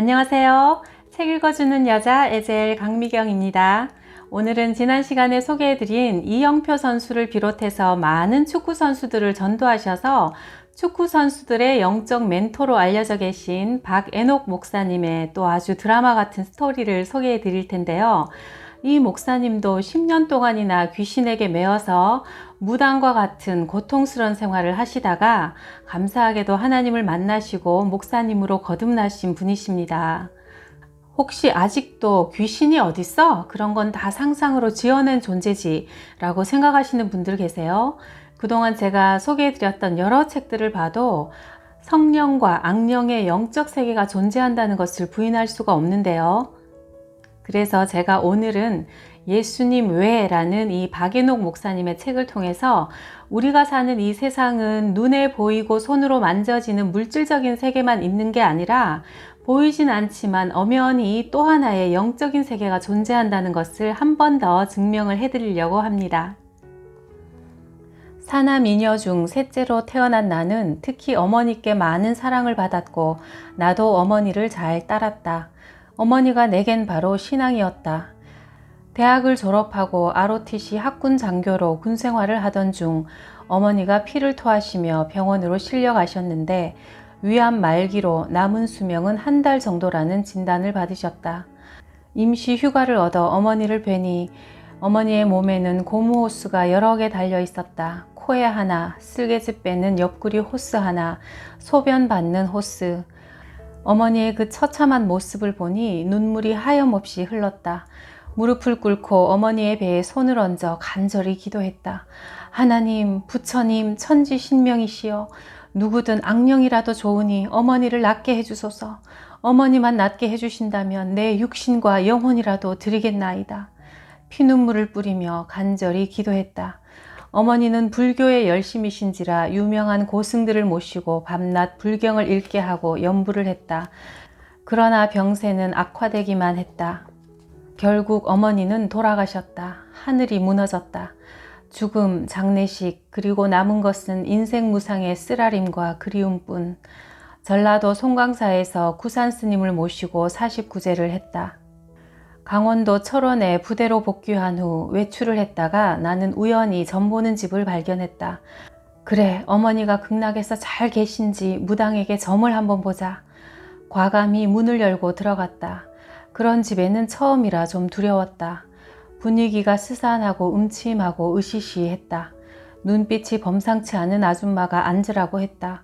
안녕하세요. 책 읽어주는 여자 에젤 강미경입니다. 오늘은 지난 시간에 소개해드린 이영표 선수를 비롯해서 많은 축구 선수들을 전도하셔서 축구 선수들의 영적 멘토로 알려져 계신 박애녹 목사님의 또 아주 드라마 같은 스토리를 소개해 드릴 텐데요. 이 목사님도 10년 동안이나 귀신에게 매어서 무당과 같은 고통스러운 생활을 하시다가 감사하게도 하나님을 만나시고 목사님으로 거듭나신 분이십니다. 혹시 아직도 귀신이 어딨어? 그런 건 다 상상으로 지어낸 존재지 라고 생각하시는 분들 계세요? 그동안 제가 소개해드렸던 여러 책들을 봐도 성령과 악령의 영적 세계가 존재한다는 것을 부인할 수가 없는데요. 그래서 제가 오늘은 예수님 외라는 이 박애녹 목사님의 책을 통해서 우리가 사는 이 세상은 눈에 보이고 손으로 만져지는 물질적인 세계만 있는 게 아니라 보이진 않지만 엄연히 또 하나의 영적인 세계가 존재한다는 것을 한 번 더 증명을 해드리려고 합니다. 사남이녀 중 셋째로 태어난 나는 특히 어머니께 많은 사랑을 받았고 나도 어머니를 잘 따랐다. 어머니가 내겐 바로 신앙이었다. 대학을 졸업하고 ROTC 학군 장교로 군 생활을 하던 중 어머니가 피를 토하시며 병원으로 실려가셨는데 위암 말기로 남은 수명은 한 달 정도라는 진단을 받으셨다. 임시 휴가를 얻어 어머니를 뵈니 어머니의 몸에는 고무 호스가 여러 개 달려 있었다. 코에 하나, 쓸개즙 빼는 옆구리 호스 하나, 소변 받는 호스. 어머니의 그 처참한 모습을 보니 눈물이 하염없이 흘렀다. 무릎을 꿇고 어머니의 배에 손을 얹어 간절히 기도했다. 하나님, 부처님, 천지신명이시여 누구든 악령이라도 좋으니 어머니를 낫게 해주소서. 어머니만 낫게 해주신다면 내 육신과 영혼이라도 드리겠나이다. 피눈물을 뿌리며 간절히 기도했다. 어머니는 불교에 열심이신지라 유명한 고승들을 모시고 밤낮 불경을 읽게 하고 연부를 했다. 그러나 병세는 악화되기만 했다. 결국 어머니는 돌아가셨다. 하늘이 무너졌다. 죽음, 장례식, 그리고 남은 것은 인생 무상의 쓰라림과 그리움뿐. 전라도 송광사에서 구산 스님을 모시고 49제를 했다. 강원도 철원에 부대로 복귀한 후 외출을 했다가 나는 우연히 점 보는 집을 발견했다. 그래, 어머니가 극락에서 잘 계신지 무당에게 점을 한번 보자. 과감히 문을 열고 들어갔다. 그런 집에는 처음이라 좀 두려웠다. 분위기가 스산하고 음침하고 으시시했다. 눈빛이 범상치 않은 아줌마가 앉으라고 했다.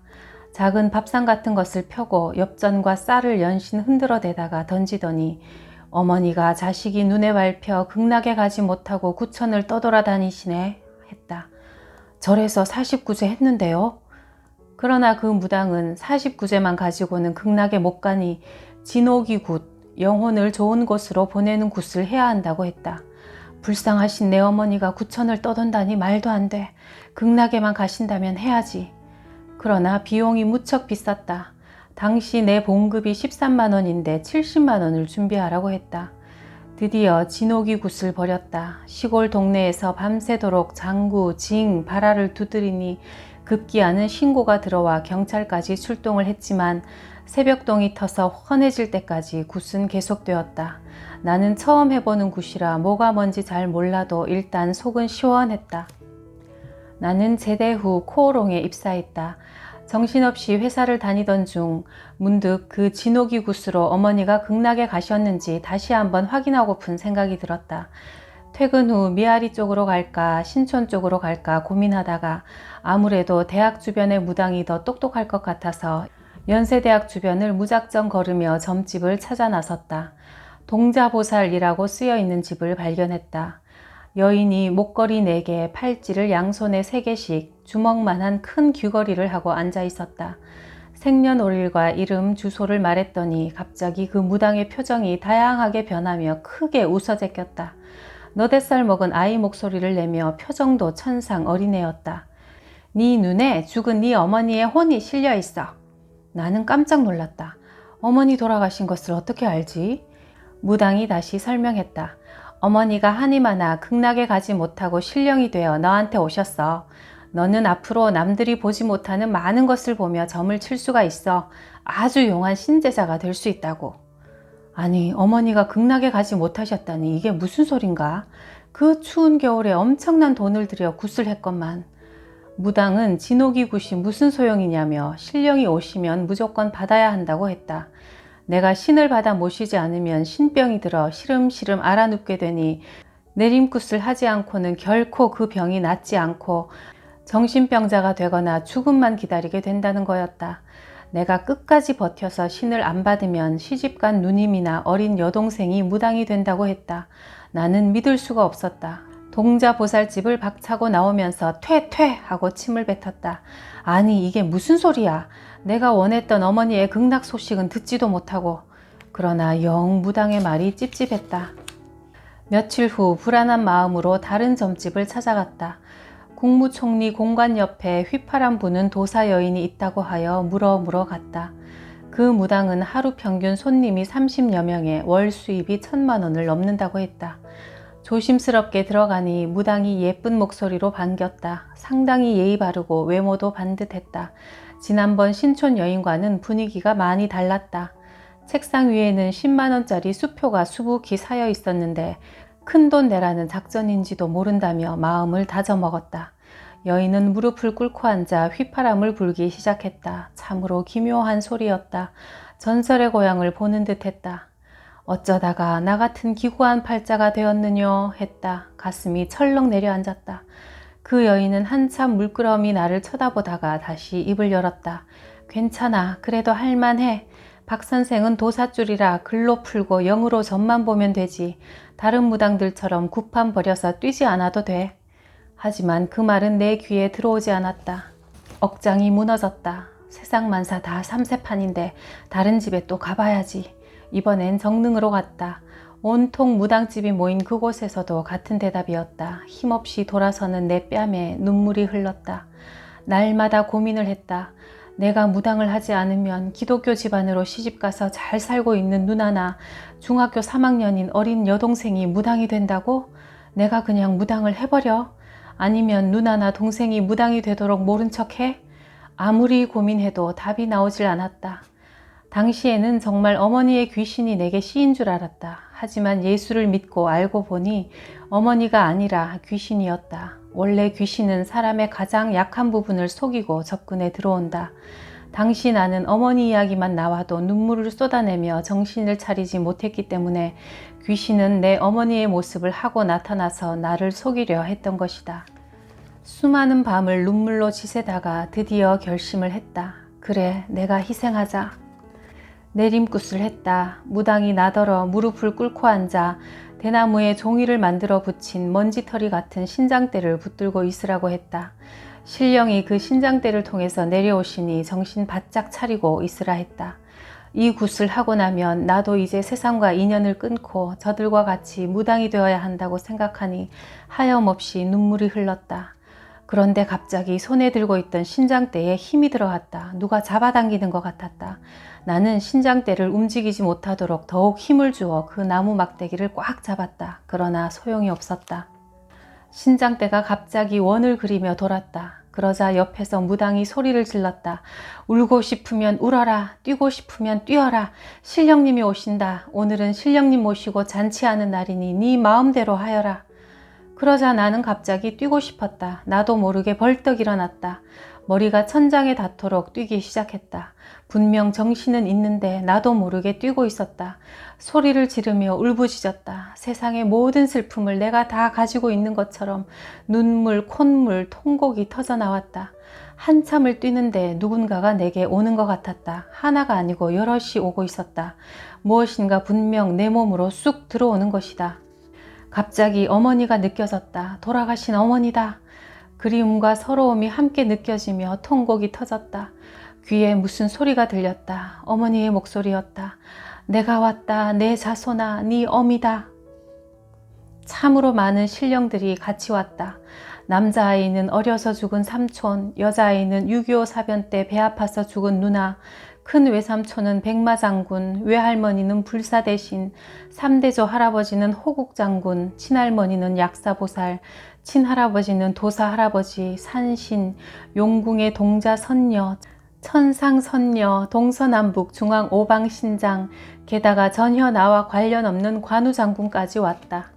작은 밥상 같은 것을 펴고 엽전과 쌀을 연신 흔들어 대다가 던지더니 어머니가 자식이 눈에 밟혀 극락에 가지 못하고 구천을 떠돌아다니시네 했다. 절에서 49제 했는데요. 그러나 그 무당은 49제만 가지고는 극락에 못 가니 진옥이 굿, 영혼을 좋은 곳으로 보내는 굿을 해야 한다고 했다. 불쌍하신 내 어머니가 구천을 떠돈다니 말도 안 돼. 극락에만 가신다면 해야지. 그러나 비용이 무척 비쌌다. 당시 내 봉급이 13만 원인데 70만 원을 준비하라고 했다. 드디어 진옥이 굿을 버렸다. 시골 동네에서 밤새도록 장구, 징, 발화를 두드리니 급기야는 신고가 들어와 경찰까지 출동을 했지만 새벽동이 터서 환해질 때까지 굿은 계속되었다. 나는 처음 해보는 굿이라 뭐가 뭔지 잘 몰라도 일단 속은 시원했다. 나는 제대 후 코오롱에 입사했다. 정신없이 회사를 다니던 중 문득 그 진옥이 굿으로 어머니가 극락에 가셨는지 다시 한번 확인하고픈 생각이 들었다. 퇴근 후 미아리 쪽으로 갈까 신촌 쪽으로 갈까 고민하다가 아무래도 대학 주변의 무당이 더 똑똑할 것 같아서 연세대학 주변을 무작정 걸으며 점집을 찾아 나섰다. 동자보살이라고 쓰여있는 집을 발견했다. 여인이 목걸이 4개, 팔찌를 양손에 3개씩 주먹만한 큰 귀걸이를 하고 앉아 있었다. 생년월일과 이름, 주소를 말했더니 갑자기 그 무당의 표정이 다양하게 변하며 크게 웃어 제꼈다. 너댓살 먹은 아이 목소리를 내며 표정도 천상 어린애였다. 네 눈에 죽은 네 어머니의 혼이 실려 있어. 나는 깜짝 놀랐다. 어머니 돌아가신 것을 어떻게 알지? 무당이 다시 설명했다. 어머니가 한이 많아 극락에 가지 못하고 신령이 되어 너한테 오셨어. 너는 앞으로 남들이 보지 못하는 많은 것을 보며 점을 칠 수가 있어. 아주 용한 신제자가 될 수 있다고. 아니, 어머니가 극락에 가지 못하셨다니 이게 무슨 소린가? 그 추운 겨울에 엄청난 돈을 들여 굿을 했건만. 무당은 진옥이 굿이 무슨 소용이냐며 신령이 오시면 무조건 받아야 한다고 했다. 내가 신을 받아 모시지 않으면 신병이 들어 시름시름 앓아눕게 되니 내림굿을 하지 않고는 결코 그 병이 낫지 않고 정신병자가 되거나 죽음만 기다리게 된다는 거였다. 내가 끝까지 버텨서 신을 안 받으면 시집간 누님이나 어린 여동생이 무당이 된다고 했다. 나는 믿을 수가 없었다. 동자보살집을 박차고 나오면서 퇴퇴 하고 침을 뱉었다. 아니 이게 무슨 소리야. 내가 원했던 어머니의 극락 소식은 듣지도 못하고. 그러나 영 무당의 말이 찝찝했다. 며칠 후 불안한 마음으로 다른 점집을 찾아갔다. 국무총리 공관 옆에 휘파람 부는 도사 여인이 있다고 하여 물어 갔다. 그 무당은 하루 평균 손님이 30여 명에 월 수입이 1,000만 원을 넘는다고 했다. 조심스럽게 들어가니 무당이 예쁜 목소리로 반겼다. 상당히 예의 바르고 외모도 반듯했다. 지난번 신촌 여인과는 분위기가 많이 달랐다. 책상 위에는 10만 원짜리 수표가 수북히 쌓여 있었는데 큰돈 내라는 작전인지도 모른다며 마음을 다져 먹었다. 여인은 무릎을 꿇고 앉아 휘파람을 불기 시작했다. 참으로 기묘한 소리였다. 전설의 고향을 보는 듯했다. 어쩌다가 나 같은 기구한 팔자가 되었느뇨 했다. 가슴이 철렁 내려앉았다. 그 여인은 한참 물끄러미 나를 쳐다보다가 다시 입을 열었다. 괜찮아. 그래도 할만해. 박 선생은 도사줄이라 글로 풀고 영으로 점만 보면 되지. 다른 무당들처럼 구판 버려서 뛰지 않아도 돼. 하지만 그 말은 내 귀에 들어오지 않았다. 억장이 무너졌다. 세상 만사 다 삼세판인데 다른 집에 또 가봐야지. 이번엔 정릉으로 갔다. 온통 무당집이 모인 그곳에서도 같은 대답이었다. 힘없이 돌아서는 내 뺨에 눈물이 흘렀다. 날마다 고민을 했다. 내가 무당을 하지 않으면 기독교 집안으로 시집가서 잘 살고 있는 누나나 중학교 3학년인 어린 여동생이 무당이 된다고? 내가 그냥 무당을 해버려? 아니면 누나나 동생이 무당이 되도록 모른 척해? 아무리 고민해도 답이 나오질 않았다. 당시에는 정말 어머니의 귀신이 내게 씌인 줄 알았다. 하지만 예수를 믿고 알고 보니 어머니가 아니라 귀신이었다. 원래 귀신은 사람의 가장 약한 부분을 속이고 접근해 들어온다. 당시 나는 어머니 이야기만 나와도 눈물을 쏟아내며 정신을 차리지 못했기 때문에 귀신은 내 어머니의 모습을 하고 나타나서 나를 속이려 했던 것이다. 수많은 밤을 눈물로 지새다가 드디어 결심을 했다. 그래, 내가 희생하자. 내림굿을 했다. 무당이 나더러 무릎을 꿇고 앉아 대나무에 종이를 만들어 붙인 먼지털이 같은 신장대를 붙들고 있으라고 했다. 신령이 그 신장대를 통해서 내려오시니 정신 바짝 차리고 있으라 했다. 이 굿을 하고 나면 나도 이제 세상과 인연을 끊고 저들과 같이 무당이 되어야 한다고 생각하니 하염없이 눈물이 흘렀다. 그런데 갑자기 손에 들고 있던 신장대에 힘이 들어갔다. 누가 잡아당기는 것 같았다. 나는 신장대를 움직이지 못하도록 더욱 힘을 주어 그 나무 막대기를 꽉 잡았다. 그러나 소용이 없었다. 신장대가 갑자기 원을 그리며 돌았다. 그러자 옆에서 무당이 소리를 질렀다. 울고 싶으면 울어라. 뛰고 싶으면 뛰어라. 신령님이 오신다. 오늘은 신령님 모시고 잔치하는 날이니 네 마음대로 하여라. 그러자 나는 갑자기 뛰고 싶었다. 나도 모르게 벌떡 일어났다. 머리가 천장에 닿도록 뛰기 시작했다. 분명 정신은 있는데 나도 모르게 뛰고 있었다. 소리를 지르며 울부짖었다. 세상의 모든 슬픔을 내가 다 가지고 있는 것처럼 눈물, 콧물, 통곡이 터져 나왔다. 한참을 뛰는데 누군가가 내게 오는 것 같았다. 하나가 아니고 여럿이 오고 있었다. 무엇인가 분명 내 몸으로 쑥 들어오는 것이다. 갑자기 어머니가 느껴졌다. 돌아가신 어머니다. 그리움과 서러움이 함께 느껴지며 통곡이 터졌다. 귀에 무슨 소리가 들렸다. 어머니의 목소리였다. 내가 왔다. 내 자손아, 네 어미다. 참으로 많은 신령들이 같이 왔다. 남자아이는 어려서 죽은 삼촌, 여자아이는 6.25 사변 때 배 아파서 죽은 누나, 큰 외삼촌은 백마장군, 외할머니는 불사대신, 3대조 할아버지는 호국장군, 친할머니는 약사보살, 친할아버지는 도사할아버지, 산신, 용궁의 동자선녀, 천상선녀, 동서남북 중앙 오방신장, 게다가 전혀 나와 관련 없는 관우장군까지 왔다.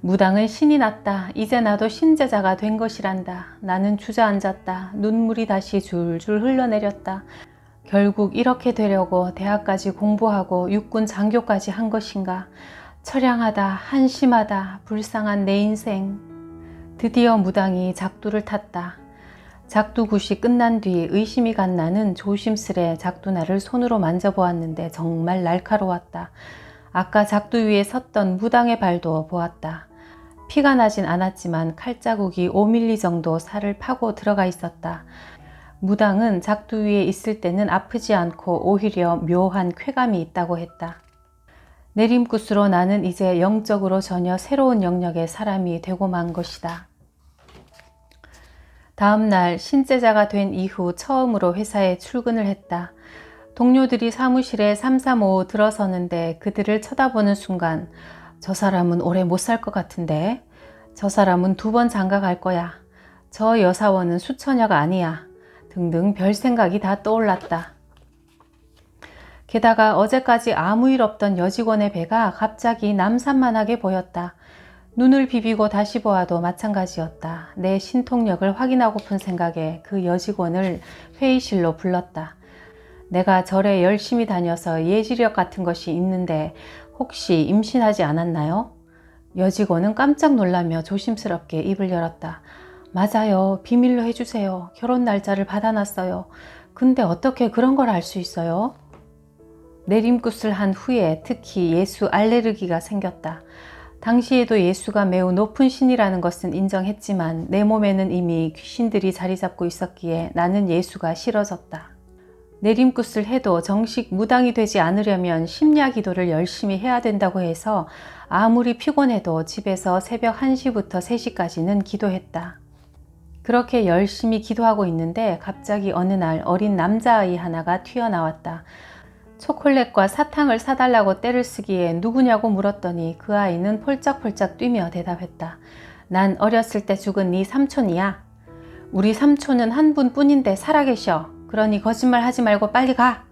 무당은 신이 났다. 이제 나도 신제자가 된 것이란다. 나는 주저앉았다. 눈물이 다시 줄줄 흘러내렸다. 결국 이렇게 되려고 대학까지 공부하고 육군 장교까지 한 것인가. 처량하다, 한심하다, 불쌍한 내 인생. 드디어 무당이 작두를 탔다. 작두 굿이 끝난 뒤 의심이 간 나는 조심스레 작두날을 손으로 만져보았는데 정말 날카로웠다. 아까 작두 위에 섰던 무당의 발도 보았다. 피가 나진 않았지만 칼자국이 5mm 정도 살을 파고 들어가 있었다. 무당은 작두 위에 있을 때는 아프지 않고 오히려 묘한 쾌감이 있다고 했다. 내림굿으로 나는 이제 영적으로 전혀 새로운 영역의 사람이 되고 만 것이다. 다음 날 신제자가 된 이후 처음으로 회사에 출근을 했다. 동료들이 사무실에 335 들어서는데 그들을 쳐다보는 순간 저 사람은 오래 못 살 것 같은데, 저 사람은 2번 장가 갈 거야, 저 여사원은 수처녀가 아니야 등등 별 생각이 다 떠올랐다. 게다가 어제까지 아무 일 없던 여직원의 배가 갑자기 남산만하게 보였다. 눈을 비비고 다시 보아도 마찬가지였다. 내 신통력을 확인하고픈 생각에 그 여직원을 회의실로 불렀다. 내가 절에 열심히 다녀서 예지력 같은 것이 있는데 혹시 임신하지 않았나요? 여직원은 깜짝 놀라며 조심스럽게 입을 열었다. 맞아요. 비밀로 해주세요. 결혼 날짜를 받아놨어요. 근데 어떻게 그런 걸 알 수 있어요? 내림굿을 한 후에 특히 예수 알레르기가 생겼다. 당시에도 예수가 매우 높은 신이라는 것은 인정했지만 내 몸에는 이미 귀신들이 자리 잡고 있었기에 나는 예수가 싫어졌다. 내림굿을 해도 정식 무당이 되지 않으려면 심야 기도를 열심히 해야 된다고 해서 아무리 피곤해도 집에서 새벽 1시부터 3시까지는 기도했다. 그렇게 열심히 기도하고 있는데 갑자기 어느 날 어린 남자아이 하나가 튀어나왔다. 초콜릿과 사탕을 사달라고 떼를 쓰기에 누구냐고 물었더니 그 아이는 폴짝폴짝 뛰며 대답했다. 난 어렸을 때 죽은 네 삼촌이야. 우리 삼촌은 한 분뿐인데 살아계셔. 그러니 거짓말 하지 말고 빨리 가.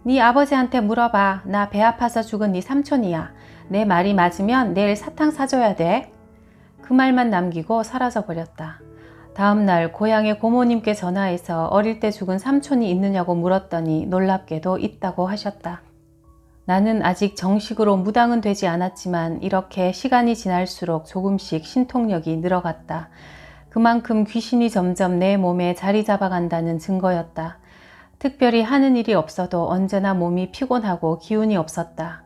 네 아버지한테 물어봐. 나 배 아파서 죽은 네 삼촌이야. 내 말이 맞으면 내일 사탕 사줘야 돼. 그 말만 남기고 사라져 버렸다. 다음 날 고향의 고모님께 전화해서 어릴 때 죽은 삼촌이 있느냐고 물었더니 놀랍게도 있다고 하셨다. 나는 아직 정식으로 무당은 되지 않았지만 이렇게 시간이 지날수록 조금씩 신통력이 늘어갔다. 그만큼 귀신이 점점 내 몸에 자리 잡아간다는 증거였다. 특별히 하는 일이 없어도 언제나 몸이 피곤하고 기운이 없었다.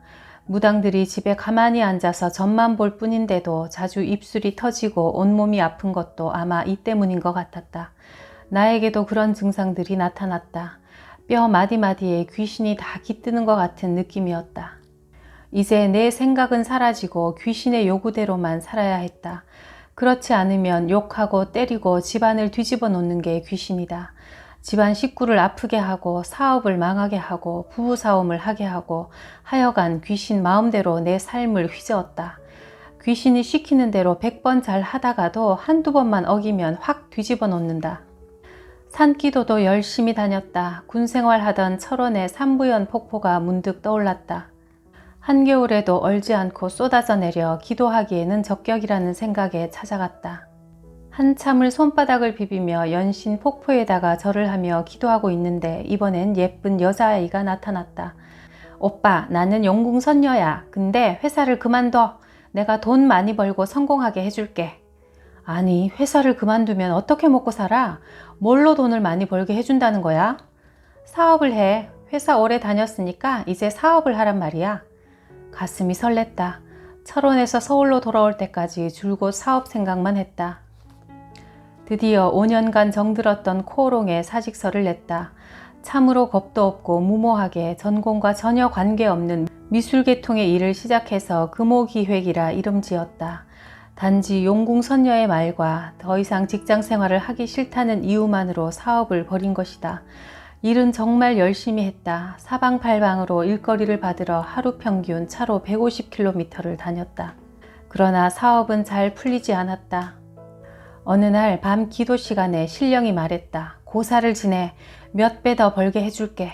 무당들이 집에 가만히 앉아서 점만 볼 뿐인데도 자주 입술이 터지고 온몸이 아픈 것도 아마 이 때문인 것 같았다. 나에게도 그런 증상들이 나타났다. 뼈 마디마디에 귀신이 다 깃드는 것 같은 느낌이었다. 이제 내 생각은 사라지고 귀신의 요구대로만 살아야 했다. 그렇지 않으면 욕하고 때리고 집안을 뒤집어 놓는 게 귀신이다. 집안 식구를 아프게 하고 사업을 망하게 하고 부부싸움을 하게 하고 하여간 귀신 마음대로 내 삶을 휘저었다. 귀신이 시키는 대로 100번 잘 하다가도 한두 번만 어기면 확 뒤집어 놓는다. 산기도도 열심히 다녔다. 군생활하던 철원의 삼부연 폭포가 문득 떠올랐다. 한겨울에도 얼지 않고 쏟아져 내려 기도하기에는 적격이라는 생각에 찾아갔다. 한참을 손바닥을 비비며 연신 폭포에다가 절을 하며 기도하고 있는데 이번엔 예쁜 여자아이가 나타났다. 오빠, 나는 용궁선녀야. 근데 회사를 그만둬. 내가 돈 많이 벌고 성공하게 해줄게. 아니, 회사를 그만두면 어떻게 먹고 살아? 뭘로 돈을 많이 벌게 해준다는 거야? 사업을 해. 회사 오래 다녔으니까 이제 사업을 하란 말이야. 가슴이 설렜다. 철원에서 서울로 돌아올 때까지 줄곧 사업 생각만 했다. 드디어 5년간 정들었던 코오롱에 사직서를 냈다. 참으로 겁도 없고 무모하게 전공과 전혀 관계없는 미술계통의 일을 시작해서 금호기획이라 이름 지었다. 단지 용궁선녀의 말과 더 이상 직장생활을 하기 싫다는 이유만으로 사업을 벌인 것이다. 일은 정말 열심히 했다. 사방팔방으로 일거리를 받으러 하루 평균 차로 150km를 다녔다. 그러나 사업은 잘 풀리지 않았다. 어느 날 밤 기도 시간에 신령이 말했다. 고사를 지내 몇 배 더 벌게 해줄게.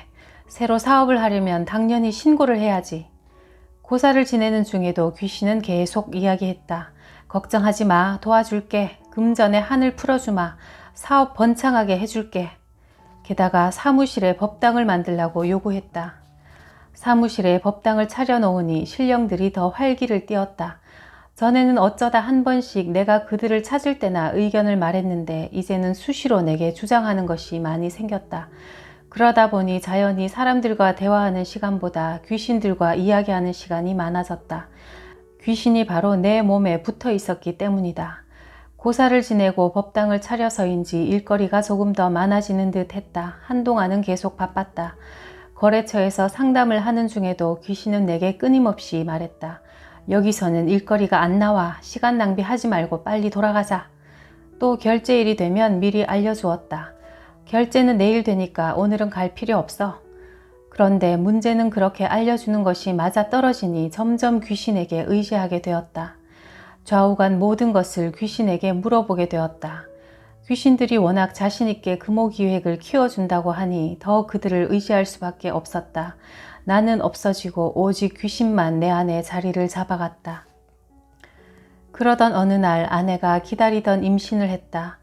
새로 사업을 하려면 당연히 신고를 해야지. 고사를 지내는 중에도 귀신은 계속 이야기했다. 걱정하지 마. 도와줄게. 금전에 한을 풀어주마. 사업 번창하게 해줄게. 게다가 사무실에 법당을 만들라고 요구했다. 사무실에 법당을 차려놓으니 신령들이 더 활기를 띠었다. 전에는 어쩌다 한 번씩 내가 그들을 찾을 때나 의견을 말했는데 이제는 수시로 내게 주장하는 것이 많이 생겼다. 그러다 보니 자연히 사람들과 대화하는 시간보다 귀신들과 이야기하는 시간이 많아졌다. 귀신이 바로 내 몸에 붙어 있었기 때문이다. 고사를 지내고 법당을 차려서인지 일거리가 조금 더 많아지는 듯 했다. 한동안은 계속 바빴다. 거래처에서 상담을 하는 중에도 귀신은 내게 끊임없이 말했다. 여기서는 일거리가 안 나와. 시간 낭비하지 말고 빨리 돌아가자. 또 결제일이 되면 미리 알려주었다. 결제는 내일 되니까 오늘은 갈 필요 없어. 그런데 문제는 그렇게 알려주는 것이 맞아떨어지니 점점 귀신에게 의지하게 되었다. 좌우간 모든 것을 귀신에게 물어보게 되었다. 귀신들이 워낙 자신있게 금호기획을 키워준다고 하니 더 그들을 의지할 수밖에 없었다. 나는 없어지고 오직 귀신만 내 안에 자리를 잡아갔다. 그러던 어느 날 아내가 기다리던 임신을 했다.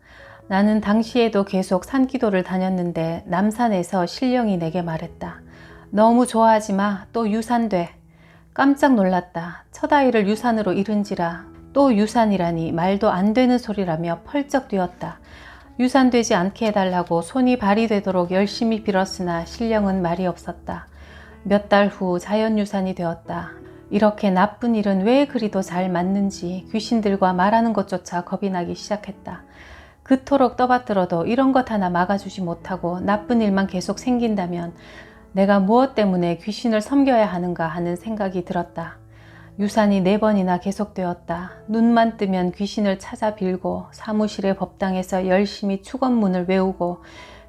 나는 당시에도 계속 산기도를 다녔는데 남산에서 신령이 내게 말했다. 너무 좋아하지 마. 또 유산돼. 깜짝 놀랐다. 첫 아이를 유산으로 잃은지라. 또 유산이라니 말도 안 되는 소리라며 펄쩍 뛰었다. 유산되지 않게 해달라고 손이 발이 되도록 열심히 빌었으나 신령은 말이 없었다. 몇 달 후 자연유산이 되었다. 이렇게 나쁜 일은 왜 그리도 잘 맞는지 귀신들과 말하는 것조차 겁이 나기 시작했다. 그토록 떠받들어도 이런 것 하나 막아주지 못하고 나쁜 일만 계속 생긴다면 내가 무엇 때문에 귀신을 섬겨야 하는가 하는 생각이 들었다. 유산이 4번이나 계속되었다. 눈만 뜨면 귀신을 찾아 빌고 사무실의 법당에서 열심히 축원문을 외우고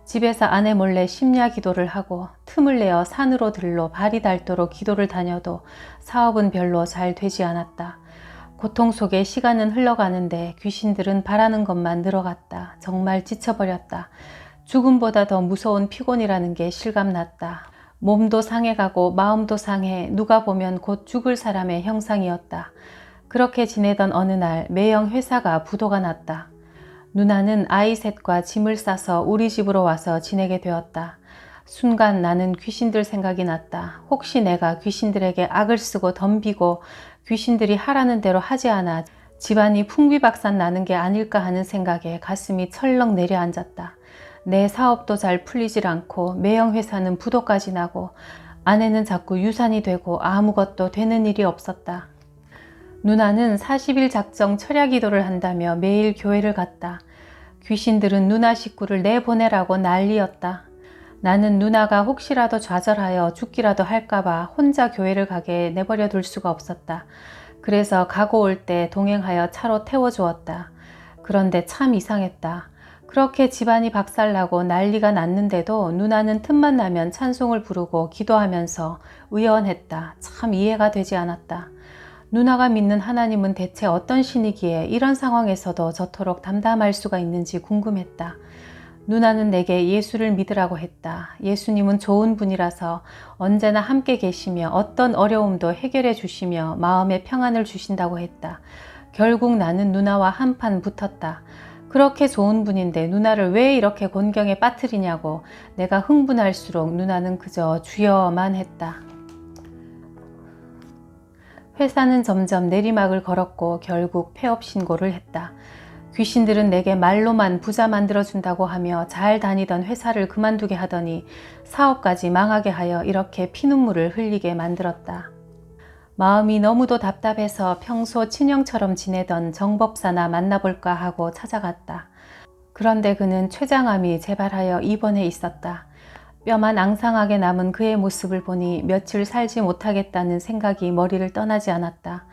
집에서 아내 몰래 심야 기도를 하고 틈을 내어 산으로 들러 발이 닳도록 기도를 다녀도 사업은 별로 잘 되지 않았다. 고통 속에 시간은 흘러가는데 귀신들은 바라는 것만 늘어갔다. 정말 지쳐버렸다. 죽음보다 더 무서운 피곤이라는 게 실감났다. 몸도 상해가고 마음도 상해 누가 보면 곧 죽을 사람의 형상이었다. 그렇게 지내던 어느 날 매형 회사가 부도가 났다. 누나는 아이 셋과 짐을 싸서 우리 집으로 와서 지내게 되었다. 순간 나는 귀신들 생각이 났다. 혹시 내가 귀신들에게 악을 쓰고 덤비고 귀신들이 하라는 대로 하지 않아 집안이 풍비박산 나는 게 아닐까 하는 생각에 가슴이 철렁 내려앉았다. 내 사업도 잘 풀리질 않고 매형 회사는 부도까지 나고 아내는 자꾸 유산이 되고 아무것도 되는 일이 없었다. 누나는 40일 작정 철야 기도를 한다며 매일 교회를 갔다. 귀신들은 누나 식구를 내보내라고 난리였다. 나는 누나가 혹시라도 좌절하여 죽기라도 할까봐 혼자 교회를 가게 내버려 둘 수가 없었다. 그래서 가고 올 때 동행하여 차로 태워주었다. 그런데 참 이상했다. 그렇게 집안이 박살나고 난리가 났는데도 누나는 틈만 나면 찬송을 부르고 기도하면서 의연했다. 참 이해가 되지 않았다. 누나가 믿는 하나님은 대체 어떤 신이기에 이런 상황에서도 저토록 담담할 수가 있는지 궁금했다. 누나는 내게 예수를 믿으라고 했다. 예수님은 좋은 분이라서 언제나 함께 계시며 어떤 어려움도 해결해 주시며 마음의 평안을 주신다고 했다. 결국 나는 누나와 한판 붙었다. 그렇게 좋은 분인데 누나를 왜 이렇게 곤경에 빠뜨리냐고 내가 흥분할수록 누나는 그저 주여만 했다. 회사는 점점 내리막을 걸었고 결국 폐업 신고를 했다. 귀신들은 내게 말로만 부자 만들어준다고 하며 잘 다니던 회사를 그만두게 하더니 사업까지 망하게 하여 이렇게 피눈물을 흘리게 만들었다. 마음이 너무도 답답해서 평소 친형처럼 지내던 정법사나 만나볼까 하고 찾아갔다. 그런데 그는 췌장암이 재발하여 입원해 있었다. 뼈만 앙상하게 남은 그의 모습을 보니 며칠 살지 못하겠다는 생각이 머리를 떠나지 않았다.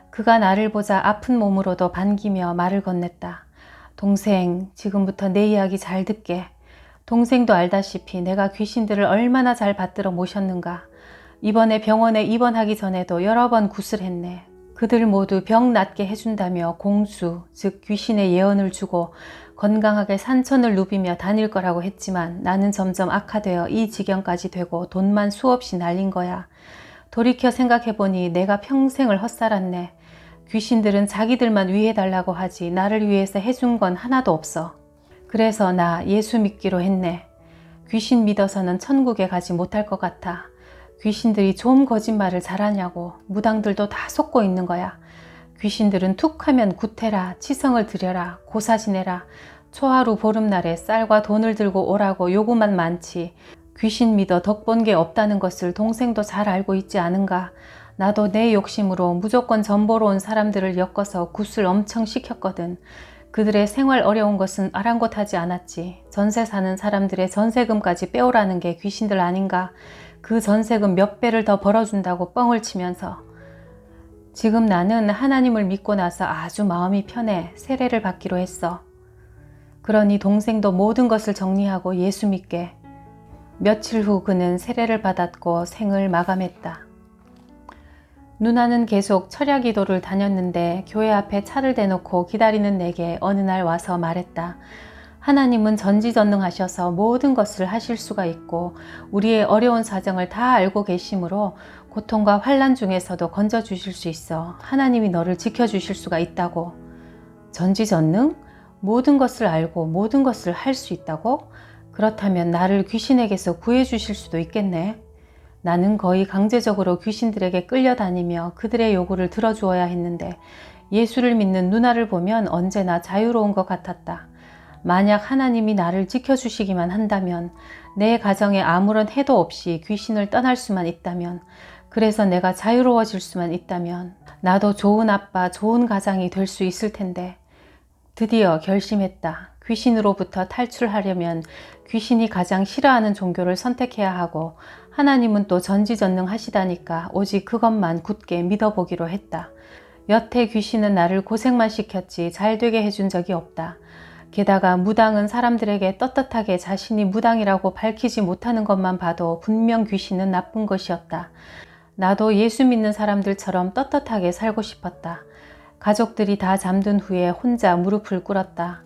그가 나를 보자 아픈 몸으로도 반기며 말을 건넸다. 동생, 지금부터 내 이야기 잘 듣게. 동생도 알다시피 내가 귀신들을 얼마나 잘 받들어 모셨는가. 이번에 병원에 입원하기 전에도 여러 번 굿을 했네. 그들 모두 병 낫게 해준다며 공수, 즉 귀신의 예언을 주고 건강하게 산천을 누비며 다닐 거라고 했지만 나는 점점 악화되어 이 지경까지 되고 돈만 수없이 날린 거야. 돌이켜 생각해보니 내가 평생을 헛살았네. 귀신들은 자기들만 위해달라고 하지 나를 위해서 해준 건 하나도 없어. 그래서 나 예수 믿기로 했네. 귀신 믿어서는 천국에 가지 못할 것 같아. 귀신들이 좀 거짓말을 잘하냐고. 무당들도 다 속고 있는 거야. 귀신들은 툭 하면 구태라, 치성을 드려라, 고사 지내라, 초하루 보름날에 쌀과 돈을 들고 오라고 요구만 많지. 귀신 믿어 덕 본 게 없다는 것을 동생도 잘 알고 있지 않은가. 나도 내 욕심으로 무조건 전보러 온 사람들을 엮어서 굿을 엄청 시켰거든. 그들의 생활 어려운 것은 아랑곳하지 않았지. 전세 사는 사람들의 전세금까지 빼오라는 게 귀신들 아닌가. 그 전세금 몇 배를 더 벌어준다고 뻥을 치면서. 지금 나는 하나님을 믿고 나서 아주 마음이 편해. 세례를 받기로 했어. 그러니 동생도 모든 것을 정리하고 예수 믿게. 며칠 후 그는 세례를 받았고 생을 마감했다. 누나는 계속 철야 기도를 다녔는데 교회 앞에 차를 대놓고 기다리는 내게 어느 날 와서 말했다. 하나님은 전지전능하셔서 모든 것을 하실 수가 있고 우리의 어려운 사정을 다 알고 계시므로 고통과 환난 중에서도 건져주실 수 있어. 하나님이 너를 지켜주실 수가 있다고. 전지전능? 모든 것을 알고 모든 것을 할 수 있다고? 그렇다면 나를 귀신에게서 구해주실 수도 있겠네. 나는 거의 강제적으로 귀신들에게 끌려다니며 그들의 요구를 들어주어야 했는데 예수를 믿는 누나를 보면 언제나 자유로운 것 같았다. 만약 하나님이 나를 지켜주시기만 한다면, 내 가정에 아무런 해도 없이 귀신을 떠날 수만 있다면, 그래서 내가 자유로워질 수만 있다면 나도 좋은 아빠, 좋은 가장이 될 수 있을 텐데. 드디어 결심했다. 귀신으로부터 탈출하려면 귀신이 가장 싫어하는 종교를 선택해야 하고 하나님은 또 전지전능하시다니까 오직 그것만 굳게 믿어보기로 했다. 여태 귀신은 나를 고생만 시켰지 잘 되게 해준 적이 없다. 게다가 무당은 사람들에게 떳떳하게 자신이 무당이라고 밝히지 못하는 것만 봐도 분명 귀신은 나쁜 것이었다. 나도 예수 믿는 사람들처럼 떳떳하게 살고 싶었다. 가족들이 다 잠든 후에 혼자 무릎을 꿇었다.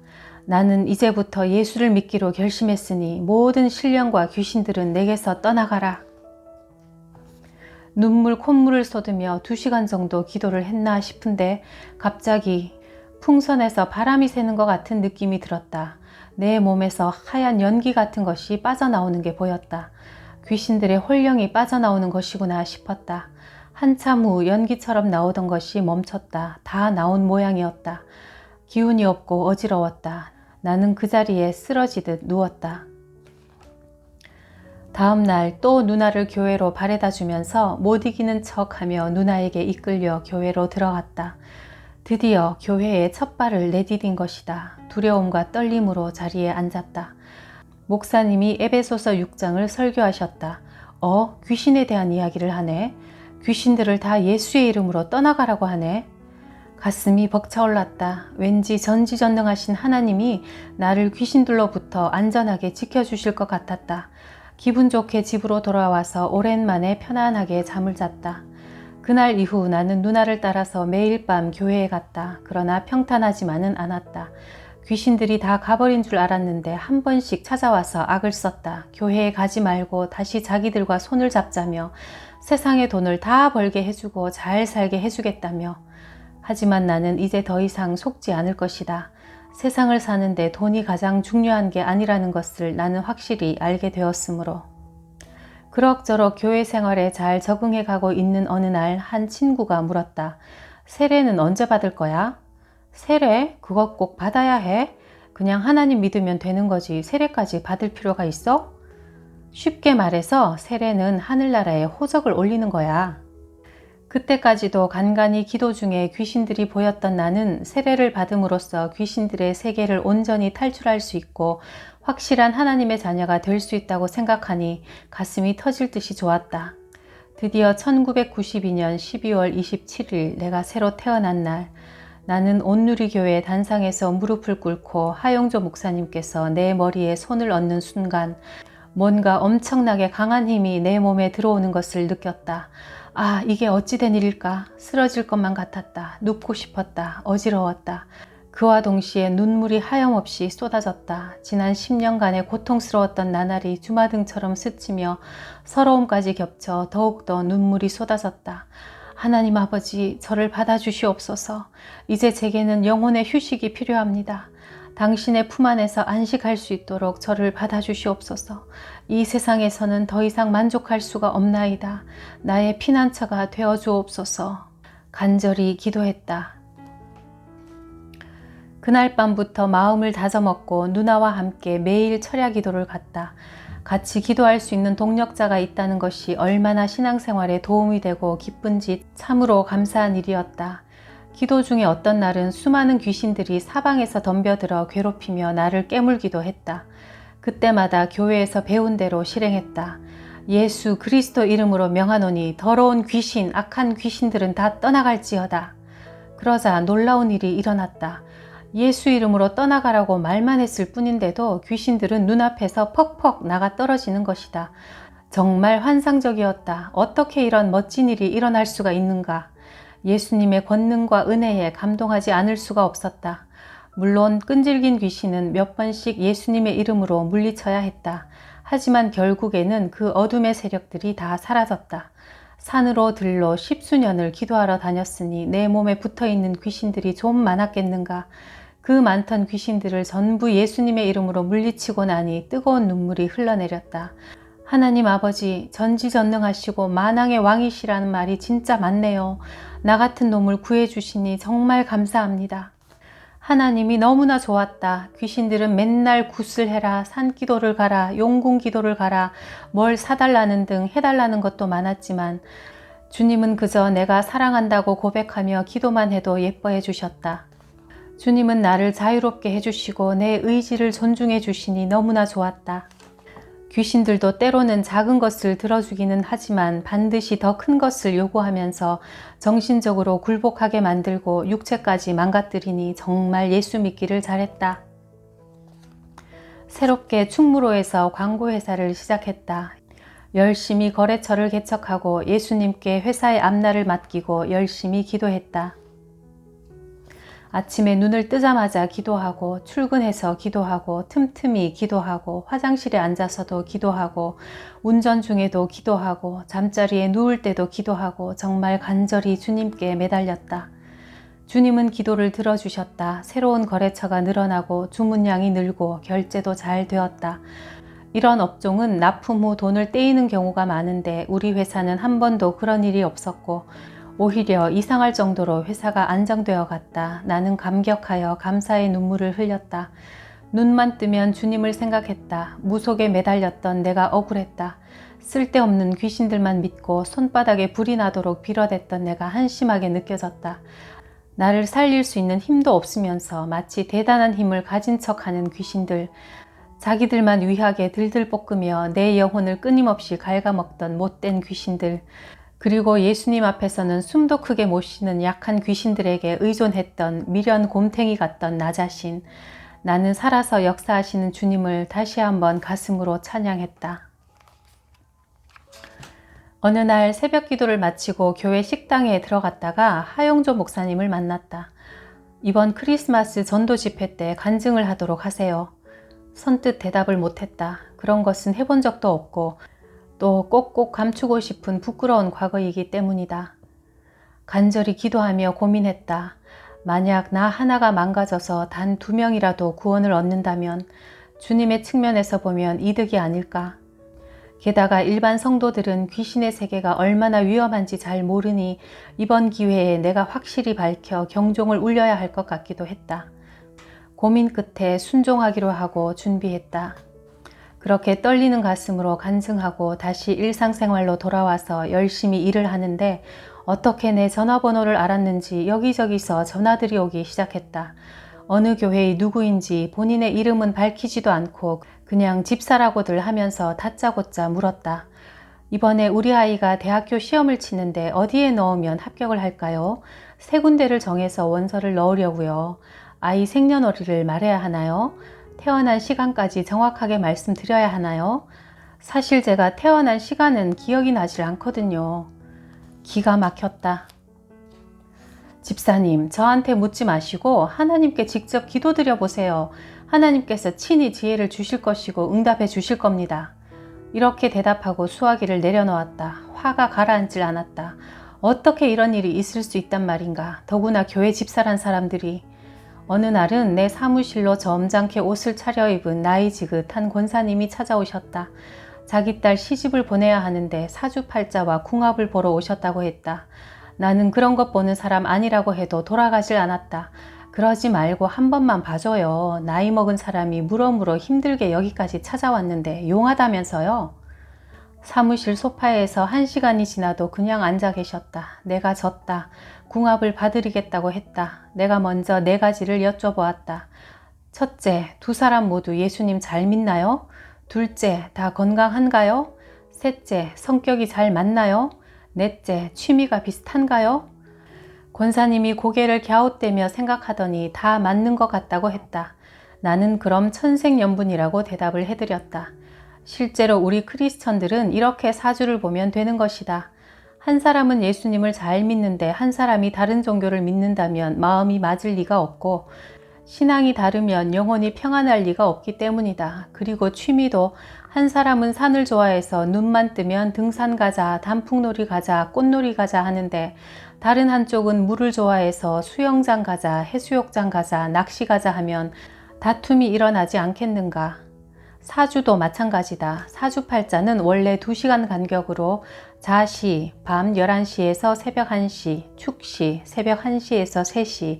나는 이제부터 예수를 믿기로 결심했으니 모든 신령과 귀신들은 내게서 떠나가라. 눈물 콧물을 쏟으며 2시간 정도 기도를 했나 싶은데 갑자기 풍선에서 바람이 새는 것 같은 느낌이 들었다. 내 몸에서 하얀 연기 같은 것이 빠져나오는 게 보였다. 귀신들의 혼령이 빠져나오는 것이구나 싶었다. 한참 후 연기처럼 나오던 것이 멈췄다. 다 나온 모양이었다. 기운이 없고 어지러웠다. 나는 그 자리에 쓰러지듯 누웠다. 다음 날 또 누나를 교회로 바래다 주면서 못 이기는 척하며 누나에게 이끌려 교회로 들어갔다. 드디어 교회에 첫 발을 내디딘 것이다. 두려움과 떨림으로 자리에 앉았다. 목사님이 에베소서 6장을 설교하셨다. 귀신에 대한 이야기를 하네. 귀신들을 다 예수의 이름으로 떠나가라고 하네. 가슴이 벅차올랐다. 왠지 전지전능하신 하나님이 나를 귀신들로부터 안전하게 지켜주실 것 같았다. 기분 좋게 집으로 돌아와서 오랜만에 편안하게 잠을 잤다. 그날 이후 나는 누나를 따라서 매일 밤 교회에 갔다. 그러나 평탄하지만은 않았다. 귀신들이 다 가버린 줄 알았는데 한 번씩 찾아와서 악을 썼다. 교회에 가지 말고 다시 자기들과 손을 잡자며 세상의 돈을 다 벌게 해주고 잘 살게 해주겠다며. 하지만 나는 이제 더 이상 속지 않을 것이다. 세상을 사는데 돈이 가장 중요한 게 아니라는 것을 나는 확실히 알게 되었으므로. 그럭저럭 교회 생활에 잘 적응해 가고 있는 어느 날 한 친구가 물었다. 세례는 언제 받을 거야? 세례? 그것 꼭 받아야 해? 그냥 하나님 믿으면 되는 거지 세례까지 받을 필요가 있어? 쉽게 말해서 세례는 하늘나라에 호적을 올리는 거야. 그때까지도 간간히 기도 중에 귀신들이 보였던 나는 세례를 받음으로써 귀신들의 세계를 온전히 탈출할 수 있고 확실한 하나님의 자녀가 될 수 있다고 생각하니 가슴이 터질 듯이 좋았다. 드디어 1992년 12월 27일 내가 새로 태어난 날, 나는 온누리교회 단상에서 무릎을 꿇고 하용조 목사님께서 내 머리에 손을 얹는 순간 뭔가 엄청나게 강한 힘이 내 몸에 들어오는 것을 느꼈다. 아, 이게 어찌 된 일일까? 쓰러질 것만 같았다. 눕고 싶었다. 어지러웠다. 그와 동시에 눈물이 하염없이 쏟아졌다. 지난 10년간의 고통스러웠던 나날이 주마등처럼 스치며 서러움까지 겹쳐 더욱더 눈물이 쏟아졌다. 하나님 아버지, 저를 받아주시옵소서. 이제 제게는 영혼의 휴식이 필요합니다. 당신의 품 안에서 안식할 수 있도록 저를 받아주시옵소서. 이 세상에서는 더 이상 만족할 수가 없나이다. 나의 피난처가 되어 주옵소서. 간절히 기도했다. 그날 밤부터 마음을 다져먹고 누나와 함께 매일 철야 기도를 갔다. 같이 기도할 수 있는 동력자가 있다는 것이 얼마나 신앙생활에 도움이 되고 기쁜지 참으로 감사한 일이었다. 기도 중에 어떤 날은 수많은 귀신들이 사방에서 덤벼들어 괴롭히며 나를 깨물기도 했다. 그때마다 교회에서 배운 대로 실행했다. 예수 그리스도 이름으로 명하노니 더러운 귀신, 악한 귀신들은 다 떠나갈지어다. 그러자 놀라운 일이 일어났다. 예수 이름으로 떠나가라고 말만 했을 뿐인데도 귀신들은 눈앞에서 퍽퍽 나가 떨어지는 것이다. 정말 환상적이었다. 어떻게 이런 멋진 일이 일어날 수가 있는가? 예수님의 권능과 은혜에 감동하지 않을 수가 없었다. 물론 끈질긴 귀신은 몇 번씩 예수님의 이름으로 물리쳐야 했다. 하지만 결국에는 그 어둠의 세력들이 다 사라졌다. 산으로 들로 10수년을 기도하러 다녔으니 내 몸에 붙어있는 귀신들이 좀 많았겠는가. 그 많던 귀신들을 전부 예수님의 이름으로 물리치고 나니 뜨거운 눈물이 흘러내렸다. 하나님 아버지, 전지전능하시고 만왕의 왕이시라는 말이 진짜 맞네요. 나 같은 놈을 구해주시니 정말 감사합니다. 하나님이 너무나 좋았다. 귀신들은 맨날 굿을 해라, 산기도를 가라, 용궁기도를 가라, 뭘 사달라는 등 해달라는 것도 많았지만 주님은 그저 내가 사랑한다고 고백하며 기도만 해도 예뻐해 주셨다. 주님은 나를 자유롭게 해주시고 내 의지를 존중해 주시니 너무나 좋았다. 귀신들도 때로는 작은 것을 들어주기는 하지만 반드시 더 큰 것을 요구하면서 정신적으로 굴복하게 만들고 육체까지 망가뜨리니 정말 예수 믿기를 잘했다. 새롭게 충무로에서 광고회사를 시작했다. 열심히 거래처를 개척하고 예수님께 회사의 앞날을 맡기고 열심히 기도했다. 아침에 눈을 뜨자마자 기도하고 출근해서 기도하고 틈틈이 기도하고 화장실에 앉아서도 기도하고 운전 중에도 기도하고 잠자리에 누울 때도 기도하고 정말 간절히 주님께 매달렸다. 주님은 기도를 들어주셨다. 새로운 거래처가 늘어나고 주문량이 늘고 결제도 잘 되었다. 이런 업종은 납품 후 돈을 떼이는 경우가 많은데 우리 회사는 한 번도 그런 일이 없었고 오히려 이상할 정도로 회사가 안정되어 갔다. 나는 감격하여 감사의 눈물을 흘렸다. 눈만 뜨면 주님을 생각했다. 무속에 매달렸던 내가 억울했다. 쓸데없는 귀신들만 믿고 손바닥에 불이 나도록 빌어댔던 내가 한심하게 느껴졌다. 나를 살릴 수 있는 힘도 없으면서 마치 대단한 힘을 가진 척하는 귀신들. 자기들만 위하게 들들 볶으며 내 영혼을 끊임없이 갉아먹던 못된 귀신들. 그리고 예수님 앞에서는 숨도 크게 못 쉬는 약한 귀신들에게 의존했던 미련 곰탱이 같던 나 자신. 나는 살아서 역사하시는 주님을 다시 한번 가슴으로 찬양했다. 어느 날 새벽 기도를 마치고 교회 식당에 들어갔다가 하용조 목사님을 만났다. 이번 크리스마스 전도 집회 때 간증을 하도록 하세요. 선뜻 대답을 못했다. 그런 것은 해본 적도 없고 또 꼭꼭 감추고 싶은 부끄러운 과거이기 때문이다. 간절히 기도하며 고민했다. 만약 나 하나가 망가져서 단 2명이라도 구원을 얻는다면 주님의 측면에서 보면 이득이 아닐까? 게다가 일반 성도들은 귀신의 세계가 얼마나 위험한지 잘 모르니 이번 기회에 내가 확실히 밝혀 경종을 울려야 할 것 같기도 했다. 고민 끝에 순종하기로 하고 준비했다. 그렇게 떨리는 가슴으로 간증하고 다시 일상생활로 돌아와서 열심히 일을 하는데 어떻게 내 전화번호를 알았는지 여기저기서 전화들이 오기 시작했다. 어느 교회의 누구인지 본인의 이름은 밝히지도 않고 그냥 집사라고들 하면서 다짜고짜 물었다. 이번에 우리 아이가 대학교 시험을 치는데 어디에 넣으면 합격을 할까요? 3군데를 정해서 원서를 넣으려고요. 아이 생년월일을 말해야 하나요? 태어난 시간까지 정확하게 말씀드려야 하나요? 사실 제가 태어난 시간은 기억이 나질 않거든요. 기가 막혔다. 집사님, 저한테 묻지 마시고 하나님께 직접 기도드려 보세요. 하나님께서 친히 지혜를 주실 것이고 응답해 주실 겁니다. 이렇게 대답하고 수화기를 내려놓았다. 화가 가라앉질 않았다. 어떻게 이런 일이 있을 수 있단 말인가. 더구나 교회 집사란 사람들이. 어느 날은 내 사무실로 점잖게 옷을 차려입은 나이 지긋한 권사님이 찾아오셨다. 자기 딸 시집을 보내야 하는데 사주팔자와 궁합을 보러 오셨다고 했다. 나는 그런 것 보는 사람 아니라고 해도 돌아가질 않았다. 그러지 말고 한 번만 봐줘요. 나이 먹은 사람이 물어물어 힘들게 여기까지 찾아왔는데 용하다면서요. 사무실 소파에서 1시간이 지나도 그냥 앉아 계셨다. 내가 졌다. 궁합을 봐드리겠다고 했다. 내가 먼저 4가지를 여쭤보았다. 첫째, 2사람 모두 예수님 잘 믿나요? 둘째, 다 건강한가요? 셋째, 성격이 잘 맞나요? 넷째, 취미가 비슷한가요? 권사님이 고개를 갸웃대며 생각하더니 다 맞는 것 같다고 했다. 나는 그럼 천생연분이라고 대답을 해드렸다. 실제로 우리 크리스천들은 이렇게 사주를 보면 되는 것이다. 한 사람은 예수님을 잘 믿는데 한 사람이 다른 종교를 믿는다면 마음이 맞을 리가 없고, 신앙이 다르면 영혼이 평안할 리가 없기 때문이다. 그리고 취미도 한 사람은 산을 좋아해서 눈만 뜨면 등산 가자, 단풍놀이 가자, 꽃놀이 가자 하는데, 다른 한쪽은 물을 좋아해서 수영장 가자, 해수욕장 가자, 낚시 가자 하면 다툼이 일어나지 않겠는가. 사주도 마찬가지다. 사주팔자는 원래 2시간 간격으로 자시, 밤 11시에서 새벽 1시, 축시, 새벽 1시에서 3시,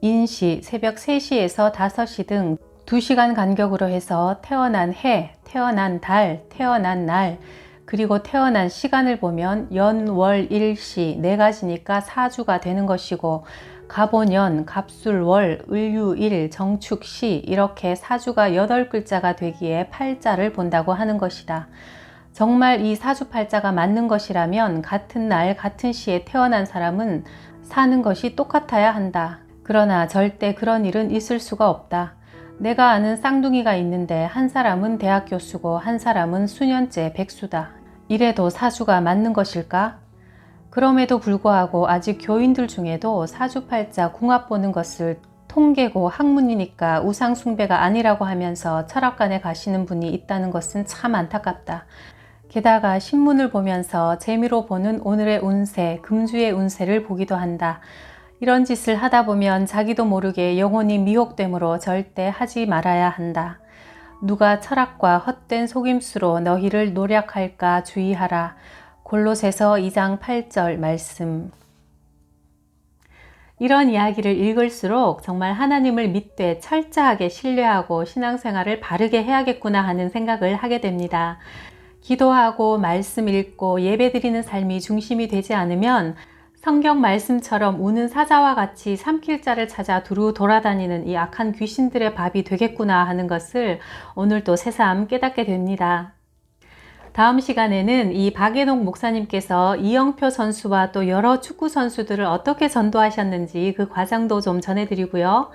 인시, 새벽 3시에서 5시 등 2시간 간격으로 해서 태어난 해, 태어난 달, 태어난 날, 그리고 태어난 시간을 보면 연, 월, 일시 4가지니까 사주가 되는 것이고, 갑오년, 갑술월, 을유일, 정축시 이렇게 사주가 8글자가 되기에 팔자를 본다고 하는 것이다. 정말 이 사주팔자가 맞는 것이라면 같은 날 같은 시에 태어난 사람은 사는 것이 똑같아야 한다. 그러나 절대 그런 일은 있을 수가 없다. 내가 아는 쌍둥이가 있는데 한 사람은 대학 교수고 한 사람은 수년째 백수다. 이래도 사주가 맞는 것일까? 그럼에도 불구하고 아직 교인들 중에도 사주팔자 궁합 보는 것을 통계고 학문이니까 우상숭배가 아니라고 하면서 철학관에 가시는 분이 있다는 것은 참 안타깝다. 게다가 신문을 보면서 재미로 보는 오늘의 운세, 금주의 운세를 보기도 한다. 이런 짓을 하다 보면 자기도 모르게 영혼이 미혹되므로 절대 하지 말아야 한다. 누가 철학과 헛된 속임수로 너희를 노략할까 주의하라. 골로새서 2장 8절 말씀. 이런 이야기를 읽을수록 정말 하나님을 믿되 철저하게 신뢰하고 신앙생활을 바르게 해야겠구나 하는 생각을 하게 됩니다. 기도하고 말씀 읽고 예배드리는 삶이 중심이 되지 않으면 성경 말씀처럼 우는 사자와 같이 삼킬 자를 찾아 두루 돌아다니는 이 악한 귀신들의 밥이 되겠구나 하는 것을 오늘 또 새삼 깨닫게 됩니다. 다음 시간에는 이 박예동 목사님께서 이영표 선수와 또 여러 축구 선수들을 어떻게 전도하셨는지 그 과정도 좀 전해드리고요.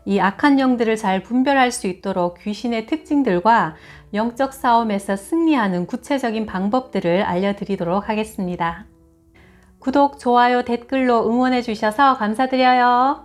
이 악한 영들을 잘 분별할 수 있도록 귀신의 특징들과 영적 싸움에서 승리하는 구체적인 방법들을 알려드리도록 하겠습니다. 구독, 좋아요, 댓글로 응원해 주셔서 감사드려요.